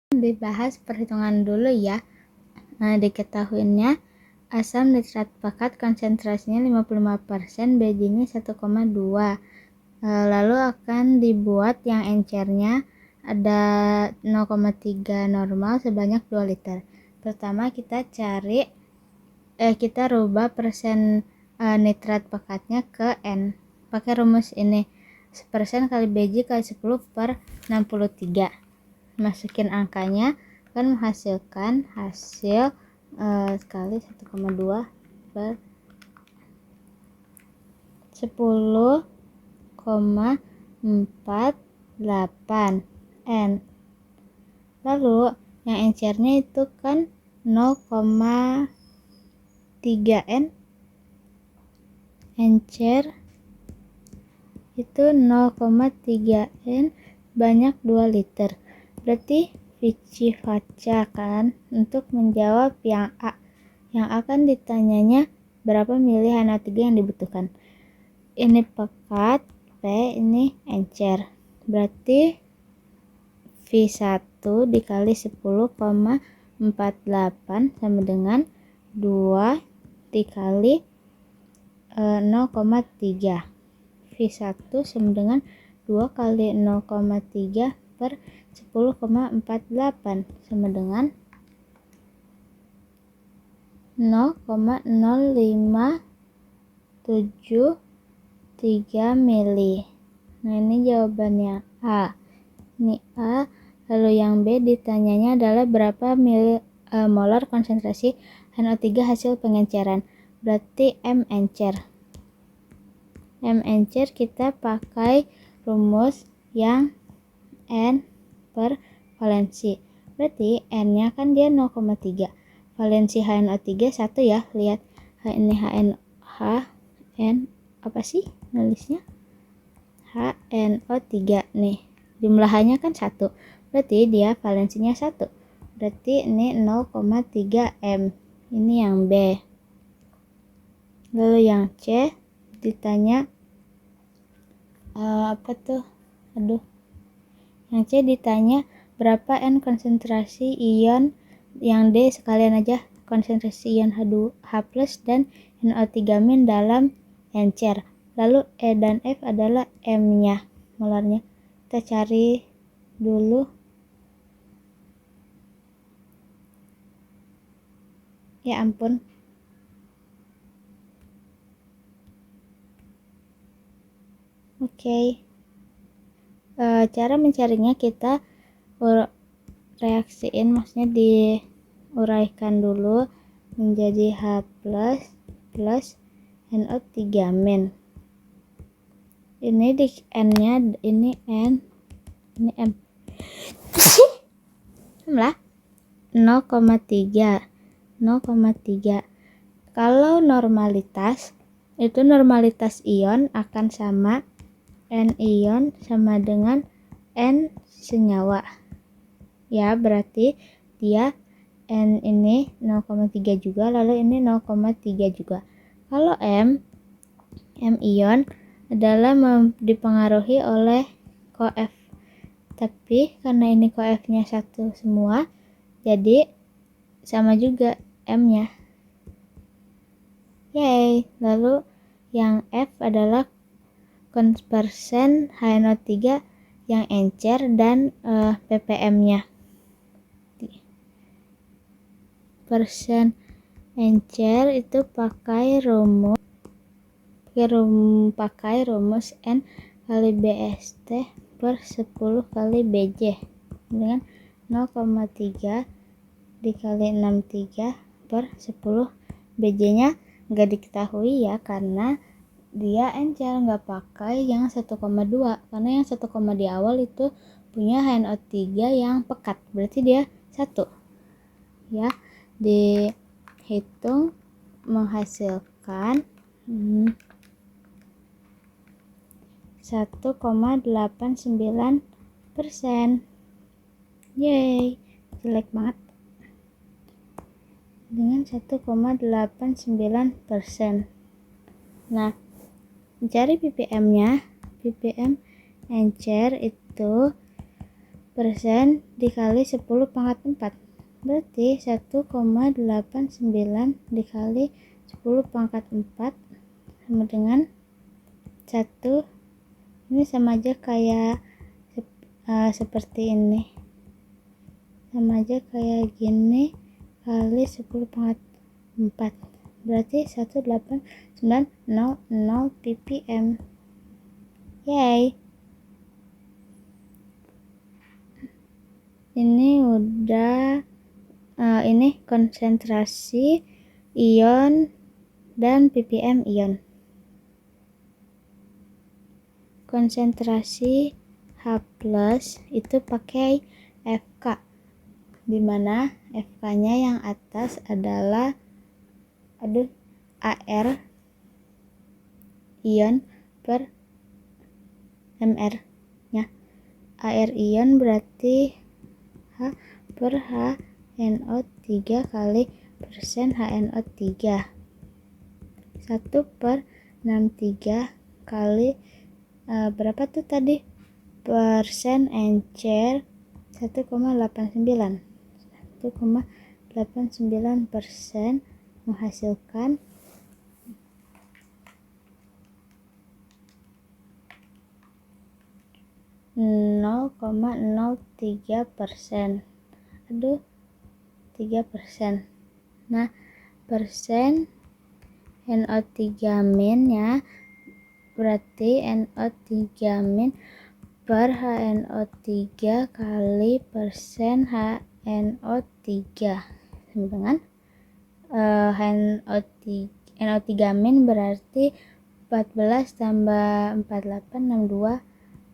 Dibahas perhitungan dulu ya. Diketahuinya asam nitrat pekat konsentrasinya 55%, Bj-nya 1,2. Lalu akan dibuat yang encernya ada 0,3 normal sebanyak 2 liter. Pertama kita rubah persen nitrat pekatnya ke N. Pakai rumus ini. Persen kali Bj kali 10 per 63. Masukin angkanya akan menghasilkan hasil kali 1,2 per 10,48 N. Lalu yang encernya itu kan 0,3 N. Encer itu 0,3 N banyak 2 liter. Berarti vici versa kan untuk menjawab yang A. Yang akan ditanyanya berapa mili HNO3 yang dibutuhkan. Ini pekat, P ini encer. Berarti V1 dikali 10,48 sama dengan 2 dikali 0,3. V1 sama dengan 2 kali 0,3 per 10,48 sama dengan 0,0573 mili. Nah ini jawabannya A. Ini A. Lalu yang B ditanyanya adalah berapa molar konsentrasi NO3 hasil pengenceran. Berarti M encer. M encer kita pakai rumus yang N per valensi. Berarti N-nya kan dia 0,3. Valensi HNO3 1 ya. Lihat ini HN apa sih nulisnya? HNO3 nih. Jumlahnya kan 1. Berarti dia valensinya 1. Berarti ini 0,3 M. Ini yang B. Lalu yang C ditanya apa tuh? Yang C ditanya berapa N konsentrasi ion, yang D sekalian aja konsentrasi ion H+ dan NO3- dalam encer. Lalu E dan F adalah M-nya, molarnya. Kita cari dulu. Ya ampun. Oke. Cara mencarinya kita reaksiin, maksudnya diuraikan dulu menjadi H+ plus NO3-. Ini di N-nya, ini N, ini M. Lah 0,3. Kalau normalitas, itu normalitas ion akan sama N ion sama dengan N senyawa. Ya, berarti dia N ini 0,3 juga, lalu ini 0,3 juga. Kalau M ion adalah dipengaruhi oleh coF. Tapi karena ini coF-nya 1 semua, jadi sama juga M-nya. Yay. Lalu yang F adalah persen HNO3 yang encer dan ppm-nya. Persen encer itu pakai rumus N kali BST per 10 kali BJ dengan 0,3 dikali 63 per 10. BJ-nya nggak diketahui ya, karena dia encer, nggak pakai yang 1,2, karena yang 1, di awal itu punya HNO3 yang pekat, berarti dia 1 ya. Dihitung menghasilkan 1,89%. Yeay, jelek banget dengan 1,89%. Nah, mencari ppm-nya, ppm encer itu persen dikali 10 pangkat 4 berarti 1,89 dikali 10 pangkat 4 sama dengan 1. Ini sama aja kayak seperti ini, sama aja kayak gini kali 10 pangkat 4 berarti 18900 ppm. Yay, ini udah ini konsentrasi ion dan ppm ion. Konsentrasi H+ itu pakai FK, dimana FK-nya yang atas adalah AR ion per MR nya. AR ion berarti H per HNO3 kali persen HNO3, 1/63 kali berapa tuh tadi persen encer 1,89 persen menghasilkan 0,03%. 3%. Nah, persen NO3- nya berarti NO3- per HNO3 kali persen HNO3 sama dengan NO3- berarti 14 tambah 48 62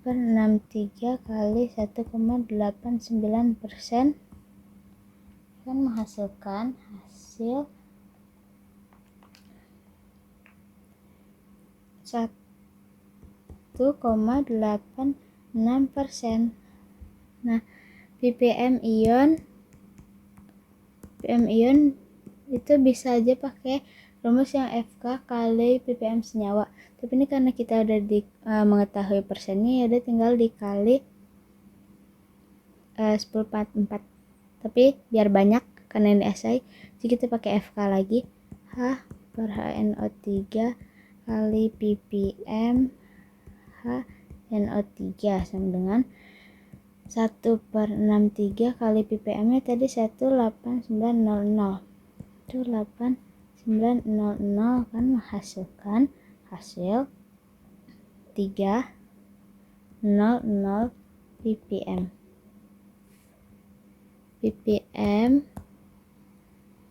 per 63 kali 1,89% akan menghasilkan hasil 1,86%. Nah, ppm ion itu bisa aja pakai rumus yang FK kali ppm senyawa. Tapi ini karena kita udah mengetahui persennya, ya udah tinggal dikali 10/4. Tapi biar banyak karena ini esai, jadi kita pakai FK lagi. H per HNO3 kali ppm HNO3 sama dengan 1/63 kali ppm nya tadi 18900. 18900 kan menghasilkan hasil 300 ppm. ppm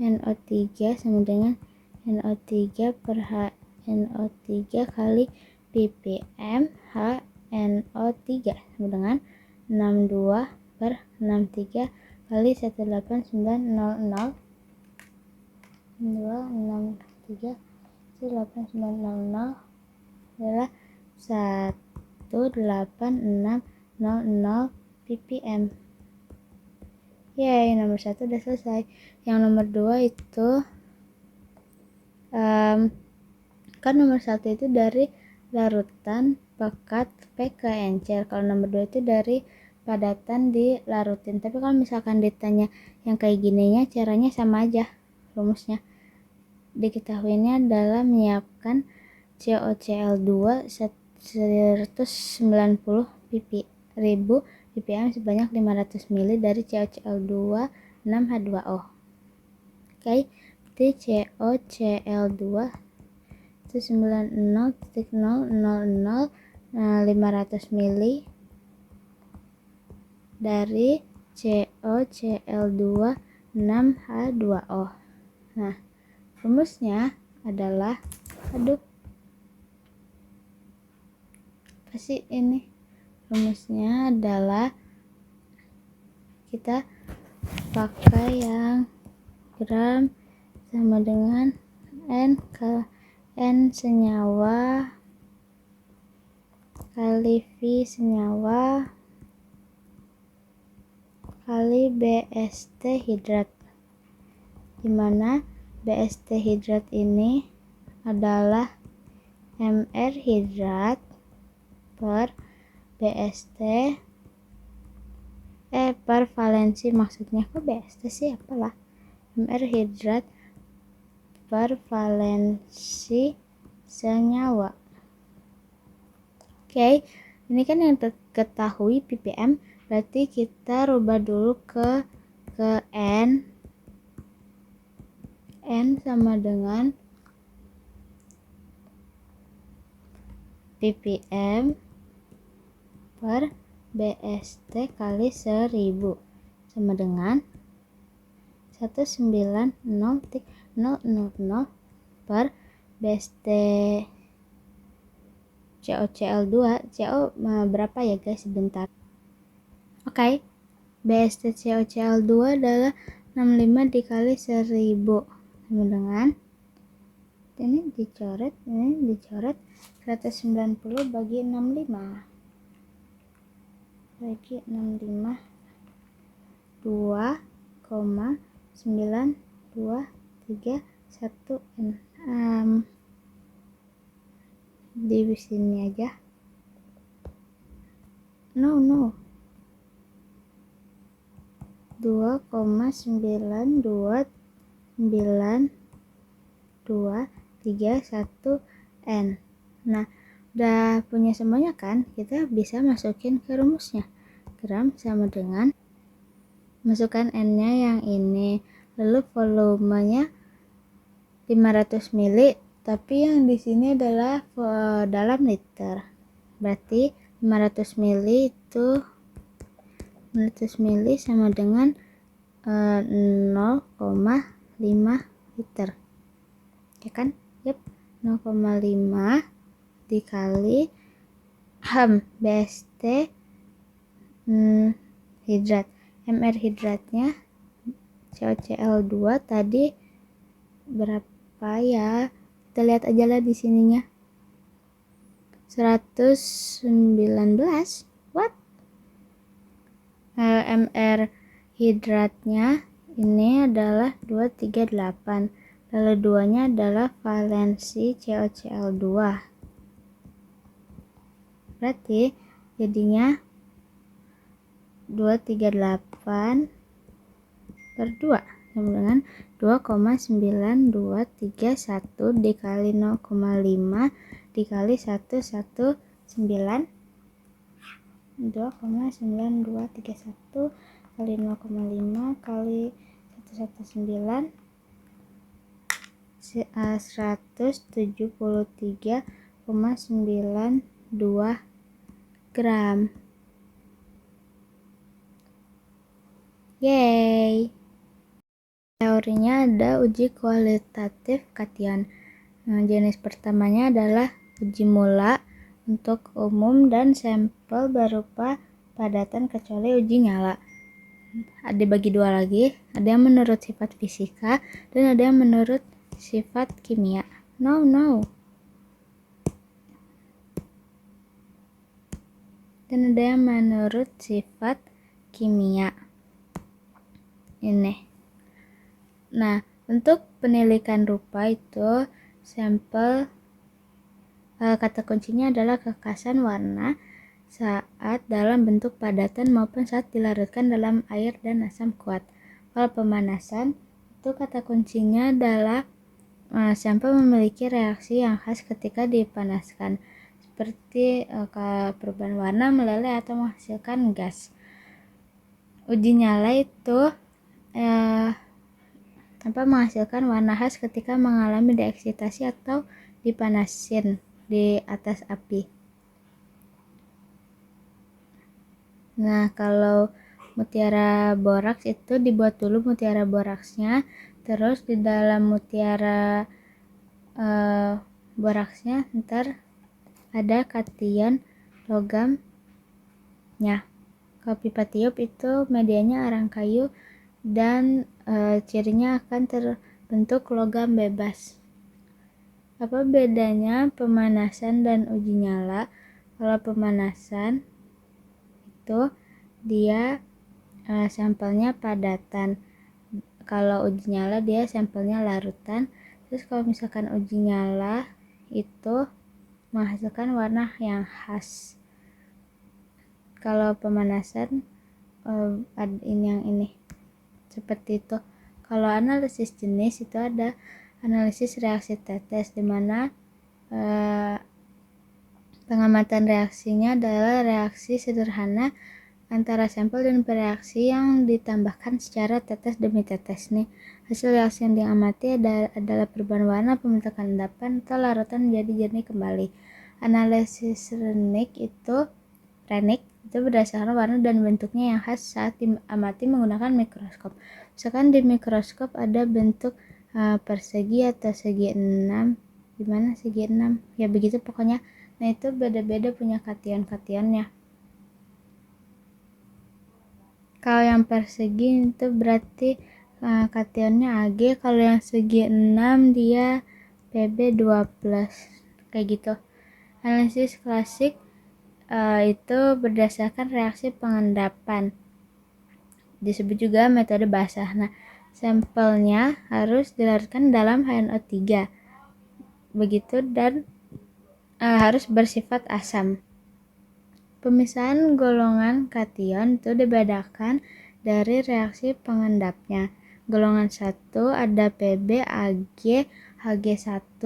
NO3 sama dengan NO3 per HNO3 kali ppm HNO3 sama dengan 62/63 kali 18900. 263 18900 adalah 18600 ppm. Yay, nomor 1 udah selesai. Yang nomor 2 itu kan nomor 1 itu dari larutan pekat P ke encer. Kalau nomor 2 itu dari padatan dilarutin. Tapi kalau misalkan ditanya yang kayak gininya, caranya sama aja rumusnya. Diketahuinya adalah menyiapkan COCl2 190 ppm sebanyak 500 ml dari COCl2 6H2O. Oke, berarti COCl2 itu 90.000 500 ml dari COCl2 6H2O. Nah, rumusnya adalah rumusnya adalah kita pakai yang gram sama dengan N senyawa kali V senyawa kali BST hidrat, dimana BST hidrat ini adalah MR hidrat per BST per valensi, maksudnya kok BST sih, apalah. MR hidrat per valensi senyawa. Oke, ini kan yang ketahui ppm, berarti kita rubah dulu ke N. N sama dengan ppm per BST kali 1000 sama dengan 190.000 per BST COCl2. CO berapa ya guys, sebentar. Oke, BST COCl2 adalah 65 dikali 1000 sama dengan ini dicoret 190 bagi 65 2,9231 di sini aja. No 2,9231 N. Nah, udah punya semuanya kan? Kita bisa masukin ke rumusnya. Gram sama dengan, masukkan N-nya yang ini, lalu volumenya 500 ml, tapi yang di sini adalah dalam liter. Berarti 500 ml itu 500 ml sama dengan 0,5 liter. Ya kan? Yep, 0,5 dikali BST hidrat. MR hidratnya COCl2 tadi berapa ya? Kita lihat aja lah di sininya. 119. What? MR hidratnya ini adalah 238. Lalu 2-nya adalah valensi COCl2. Berarti jadinya 238 per 2 sama dengan 2,9231 dikali 0,5 dikali 119, 2,9231 kali 0,5 kali 119, 173,92 gram. Yeay. Teorinya ada uji kualitatif kation. Jenis pertamanya adalah uji mula untuk umum dan sampel berupa padatan kecuali uji nyala. Ada bagi dua lagi, ada yang menurut sifat fisika dan ada yang menurut sifat kimia. No. Dan ada yang menurut sifat kimia. Ini. Nah, untuk penilaian rupa itu sampel kata kuncinya adalah kekasan warna saat dalam bentuk padatan maupun saat dilarutkan dalam air dan asam kuat. Kalau pemanasan itu kata kuncinya adalah sampel memiliki reaksi yang khas ketika dipanaskan, seperti perubahan warna, meleleh atau menghasilkan gas. Uji nyala itu menghasilkan warna khas ketika mengalami dieksitasi atau dipanasin di atas api. Nah, kalau mutiara boraks itu dibuat dulu mutiara boraksnya, terus di dalam mutiara boraksnya ntar ada kation logamnya. Kalau pipa tiup itu medianya arang kayu dan cirinya akan terbentuk logam bebas. Apa bedanya pemanasan dan uji nyala? Kalau pemanasan itu dia sampelnya padatan. Kalau uji nyala dia sampelnya larutan. Terus kalau misalkan uji nyala itu menghasilkan warna yang khas. Kalau pemanasan ini yang ini seperti itu. Kalau analisis jenis itu ada analisis reaksi tetes, di mana pengamatan reaksinya adalah reaksi sederhana antara sampel dan bereaksi yang ditambahkan secara tetes demi tetes nih. Hasil reaksi yang diamati adalah perubahan warna, pembentukan endapan atau larutan menjadi jernih kembali. Analisis Rennick itu berdasarkan warna dan bentuknya yang khas saat diamati menggunakan mikroskop. Misalkan di mikroskop ada bentuk persegi atau segi 6, gimana segi 6 ya begitu pokoknya. Nah itu beda-beda punya kation-kationnya. Kalau yang persegi itu berarti kationnya Ag, kalau yang segi 6 dia Pb2+, kayak gitu. Analisis klasik itu berdasarkan reaksi pengendapan, disebut juga metode basah. Nah, sampelnya harus dilarutkan dalam HNO3 begitu, dan harus bersifat asam. Pemisahan golongan kation itu dibedakan dari reaksi pengendapnya. Golongan 1 ada Pb, Ag, Hg1,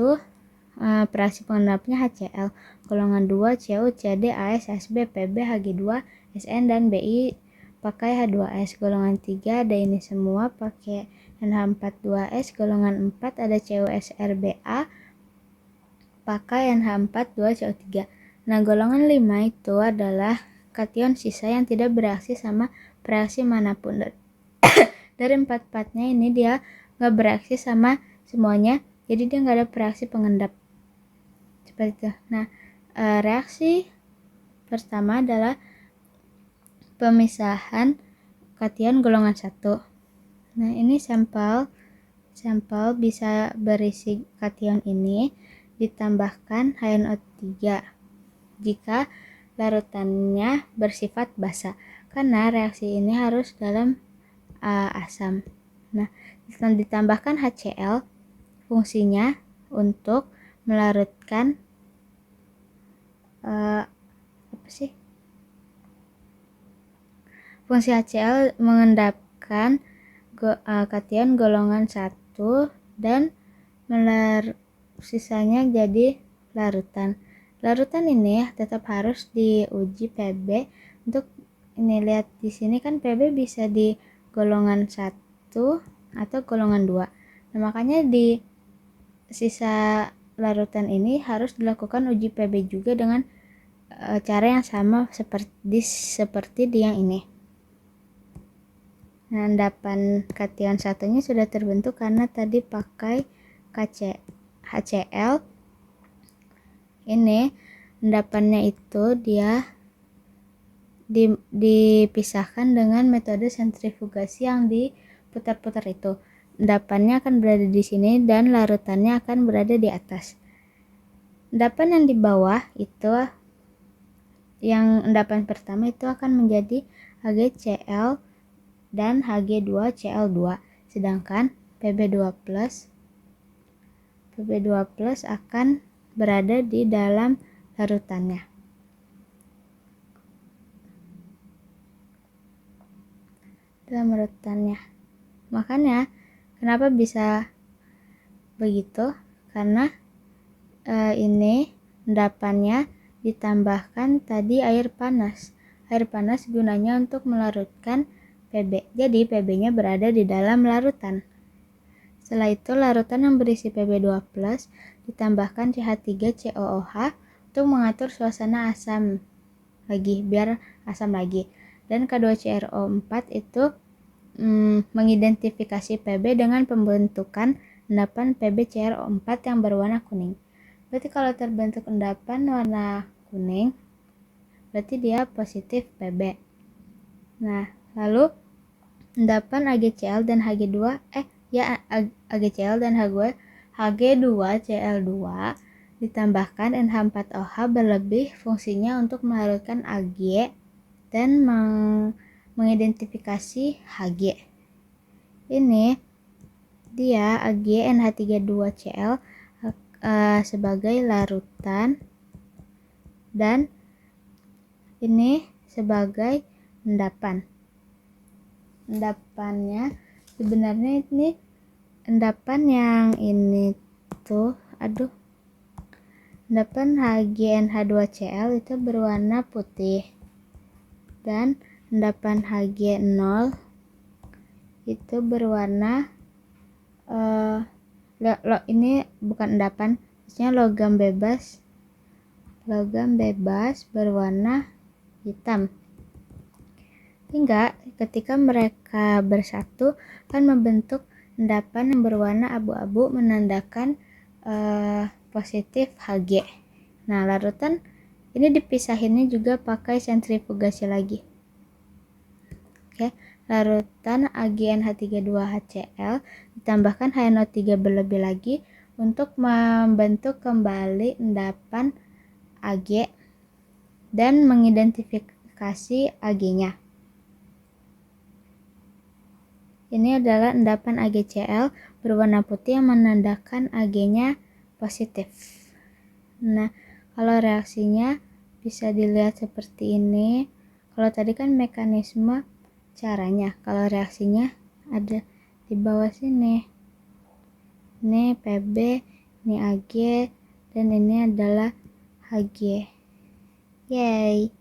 reaksi pengendapnya HCl. Golongan 2 Cu, Cd, As, Sb, Pb, Hg2, Sn, dan Bi pakai H2S. Golongan 3 ada ini semua pakai NH42S. Golongan 4 ada CuSrBa pakai NH42CO3. Nah, golongan 5 itu adalah kation sisa yang tidak bereaksi sama reaksi manapun. Dari 4-4-nya ini dia nggak bereaksi sama semuanya, jadi dia nggak ada reaksi pengendap. Seperti itu. Nah, reaksi pertama adalah pemisahan kation golongan 1. Nah, ini sampel bisa berisi kation ini ditambahkan HNO3 jika larutannya bersifat basa, karena reaksi ini harus dalam asam. Nah, ditambahkan HCl, fungsinya untuk melarutkan fungsi HCl mengendapkan kation golongan 1 dan sisanya jadi larutan. Larutan ini tetap harus diuji Pb. Untuk ini lihat di sini kan Pb bisa di golongan 1 atau golongan 2. Nah, makanya di sisa larutan ini harus dilakukan uji Pb juga dengan cara yang sama seperti di yang ini. Nah, endapan kation satunya sudah terbentuk karena tadi pakai HCl. Ini endapannya itu dia dipisahkan dengan metode sentrifugasi yang diputar-putar itu. Endapannya akan berada di sini dan larutannya akan berada di atas. Endapan yang di bawah itu, yang endapan pertama itu akan menjadi HgCl dan Hg2Cl2, sedangkan Pb2+ akan berada di dalam larutannya. Makanya kenapa bisa begitu? Karena ini endapannya ditambahkan tadi air panas. Air panas gunanya untuk melarutkan Pb. Jadi Pb-nya berada di dalam larutan. Setelah itu larutan yang berisi Pb2+ ditambahkan CH3COOH untuk mengatur suasana asam lagi, biar asam lagi. Dan K2CrO4 itu mengidentifikasi Pb dengan pembentukan endapan PbCrO4 yang berwarna kuning. Berarti kalau terbentuk endapan warna kuning, berarti dia positif Pb. Nah, lalu endapan AgCl dan AgCl dan Hg2Cl2 ditambahkan NH4OH berlebih, fungsinya untuk melarutkan Ag dan mengidentifikasi Hg. Ini dia Ag NH32Cl sebagai larutan dan ini sebagai endapan. endapannya sebenarnya ini endapan yang ini tuh endapan HgNH2Cl itu berwarna putih dan endapan Hg0 itu berwarna ini bukan endapan, maksudnya logam bebas berwarna hitam. Hingga ketika mereka bersatu akan membentuk endapan yang berwarna abu-abu menandakan positif Hg. Nah, larutan ini dipisahinnya juga pakai sentrifugasi lagi. Oke, larutan AgNH32HCl ditambahkan HNO3 berlebih lagi untuk membentuk kembali endapan Ag dan mengidentifikasi Ag-nya. Ini adalah endapan AgCl berwarna putih yang menandakan Ag-nya positif. Nah, kalau reaksinya bisa dilihat seperti ini. Kalau tadi kan mekanisme caranya, kalau reaksinya ada di bawah sini. Ini Pb, ini Ag, dan ini adalah Hg. Yay!